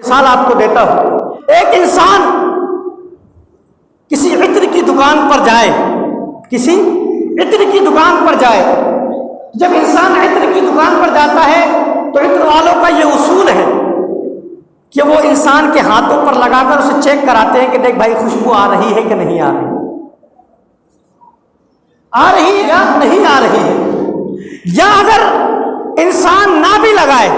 مثال آپ کو دیتا ہوں. ایک انسان کسی عطر کی دکان پر جائے، کسی عطر کی دکان پر جائے. جب انسان عطر کی دکان پر جاتا ہے تو عطر والوں کا یہ اصول ہے کہ وہ انسان کے ہاتھوں پر لگا کر اسے چیک کراتے ہیں کہ دیکھ بھائی خوشبو آ رہی ہے کہ نہیں آ رہی، آ رہی ہے یا نہیں آ رہی ہے. یا اگر انسان نہ بھی لگائے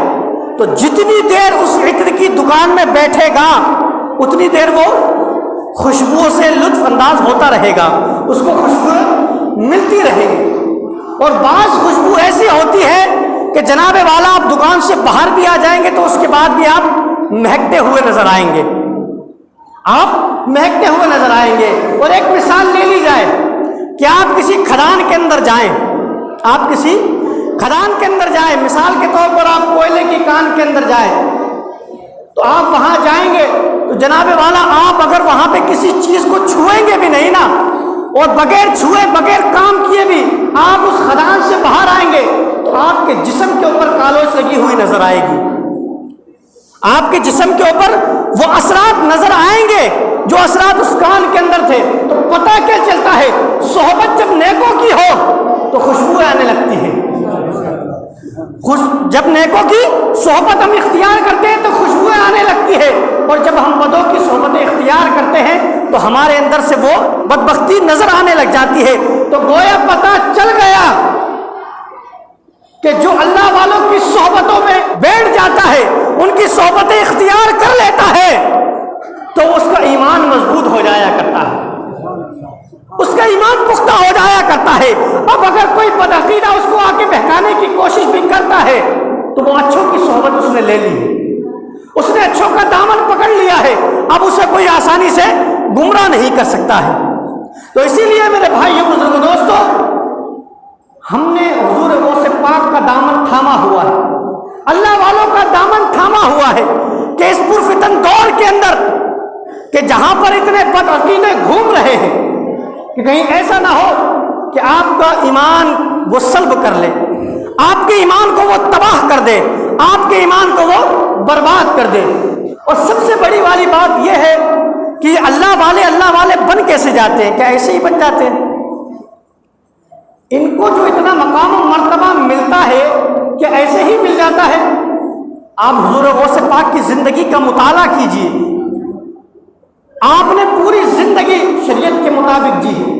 تو جتنی دیر اس عطر کی دکان میں بیٹھے گا اتنی دیر وہ خوشبو سے لطف انداز ہوتا رہے گا، اس کو خوشبو ملتی رہے گی. اور بعض خوشبو ایسی ہوتی ہے کہ جناب والا آپ دکان سے باہر بھی آ جائیں گے تو اس کے بعد بھی آپ مہکتے ہوئے نظر آئیں گے، آپ مہکتے ہوئے نظر آئیں گے. اور ایک مثال لے لی جائے کہ آپ کسی کھدان کے اندر جائیں، آپ کسی کھدان کے اندر جائیں، مثال کے طور پر آپ کوئلے کی کان کے اندر جائیں تو آپ وہاں جائیں گے تو جناب والا آپ اگر وہاں پہ کسی چیز کو چھوئیں گے بھی نہیں نا، اور بغیر چھوئے بغیر کام کیے بھی آپ اس کھدان سے باہر آئیں گے تو آپ کے جسم کے اوپر کالوش لگی ہوئی نظر آئے گی، آپ کے جسم کے اوپر وہ اثرات نظر آئیں گے جو اثرات اس کان کے اندر تھے. تو پتہ کیا چلتا ہے، صحبت جب نیکوں کی ہو تو خوشبو آنے لگتی ہے. جب نیکوں کی صحبت ہم اختیار کرتے ہیں تو خوشبویں آنے لگتی ہے، اور جب ہم بدوں کی صحبتیں اختیار کرتے ہیں تو ہمارے اندر سے وہ بدبختی نظر آنے لگ جاتی ہے. تو گویا پتہ چل گیا کہ جو اللہ والوں کی صحبتوں میں بیٹھ جاتا ہے، ان کی صحبتیں اختیار کر لیتا ہے تو اس کا ایمان مضبوط ہو جایا کرتا ہے، اس کا ایمان پختہ ہو جایا کرتا ہے. اب اگر کوئی بدعقیدہ اس کو آ کے بہکانے کی کوشش بھی کرتا ہے تو وہ اچھوں کی صحبت اس نے لے لی ہے، اس نے اچھوں کا دامن پکڑ لیا ہے، اب اسے کوئی آسانی سے گمراہ نہیں کر سکتا ہے. تو اسی لیے میرے بھائیوں بزرگوں دوستو، ہم نے حضور غوث پاک کا دامن تھاما ہوا ہے، اللہ والوں کا دامن تھاما ہوا ہے کہ اس پرفتن دور کے اندر کہ جہاں پر اتنے بدعقیدے گھوم رہے ہیں کہ کہیں ایسا نہ ہو کہ آپ کا ایمان وہ سلب کر لے، آپ کے ایمان کو وہ تباہ کر دے، آپ کے ایمان کو وہ برباد کر دے. اور سب سے بڑی والی بات یہ ہے کہ اللہ والے بن کیسے جاتے ہیں؟ کیا ایسے ہی بن جاتے ہیں؟ ان کو جو اتنا مقام و مرتبہ ملتا ہے کیا ایسے ہی مل جاتا ہے؟ آپ حضور غوث پاک کی زندگی کا مطالعہ کیجئے، آپ نے پوری زندگی شریعت کے مطابق جی ہے.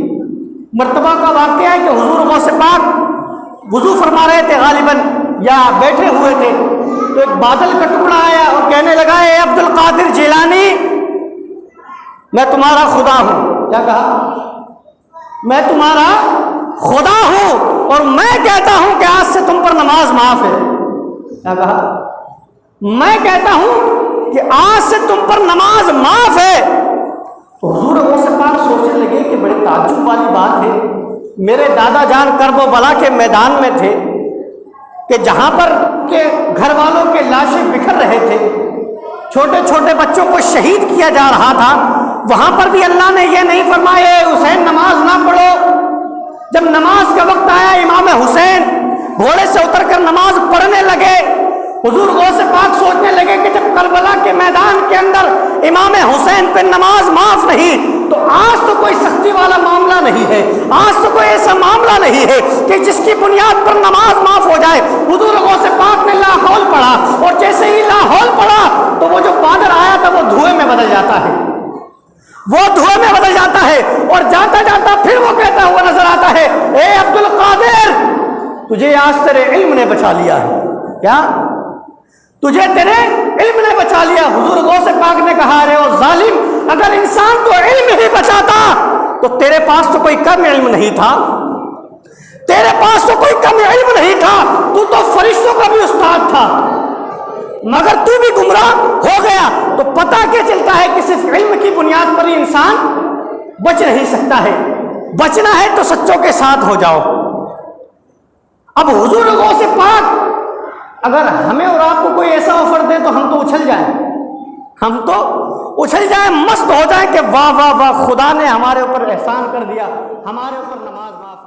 مرتبہ کا واقعہ ہے کہ حضور غوث پاک وضو فرما رہے تھے غالباً یا بیٹھے ہوئے تھے تو ایک بادل کا ٹکڑا آیا اور کہنے لگا اے عبد القادر جیلانی میں تمہارا خدا ہوں. کیا کہا؟ میں تمہارا خدا ہوں اور میں کہتا ہوں کہ آج سے تم پر نماز معاف ہے. کیا کہا؟ میں کہتا ہوں کہ آج سے تم پر نماز معاف ہے. تو حضور غوث پاک سوچنے لگے کہ بڑے تعجب والی بات ہے، میرے دادا جان کرب و بلا کے میدان میں تھے کہ جہاں پر کے گھر والوں کے لاشیں بکھر رہے تھے، چھوٹے چھوٹے بچوں کو شہید کیا جا رہا تھا، وہاں پر بھی اللہ نے یہ نہیں فرمایا حسین نماز نہ پڑھو. جب نماز کا وقت آیا امام حسین گھوڑے سے اتر کر نماز پڑھنے لگے. حضور غوث پاک سوچنے لگے کہ جب کربلا کے میدان کے اندر امام حسین پہ نماز معاف نہیں تو آج تو کوئی سختی والا معاملہ نہیں ہے، آج تو کوئی ایسا معاملہ نہیں ہے کہ جس کی بنیاد پر نماز معاف ہو جائے. حضور غوث پاک نے لا حول پڑھا اور جیسے ہی لا حول پڑھا تو وہ جو بادل آیا تھا وہ دھوئیں میں بدل جاتا ہے، وہ دھوئیں میں بدل جاتا ہے اور جاتا جاتا پھر وہ کہتا ہوا نظر آتا ہے اے عبد القادر تجھے آج تیرے علم نے بچا لیا ہے. کیا؟ تجھے تیرے علم نے بچا لیا. حضور غوث پاک نے کہا ارے او ظالم، اگر انسان کو علم ہی بچاتا تو تیرے پاس تو کوئی کم علم نہیں تھا، تیرے پاس تو کوئی کم علم نہیں تھا، تو فرشتوں کا بھی استاد تھا، مگر تو بھی گمراہ ہو گیا. تو پتہ کیا چلتا ہے کہ صرف علم کی بنیاد پر ہی انسان بچ نہیں سکتا ہے، بچنا ہے تو سچوں کے ساتھ ہو جاؤ. اب حضور غوث پاک اگر ہمیں اور آپ کو کوئی ایسا آفر دے تو ہم تو اچھل جائیں، ہم تو اچھل جائیں، مست ہو جائیں کہ واہ واہ واہ خدا نے ہمارے اوپر احسان کر دیا، ہمارے اوپر نماز معاف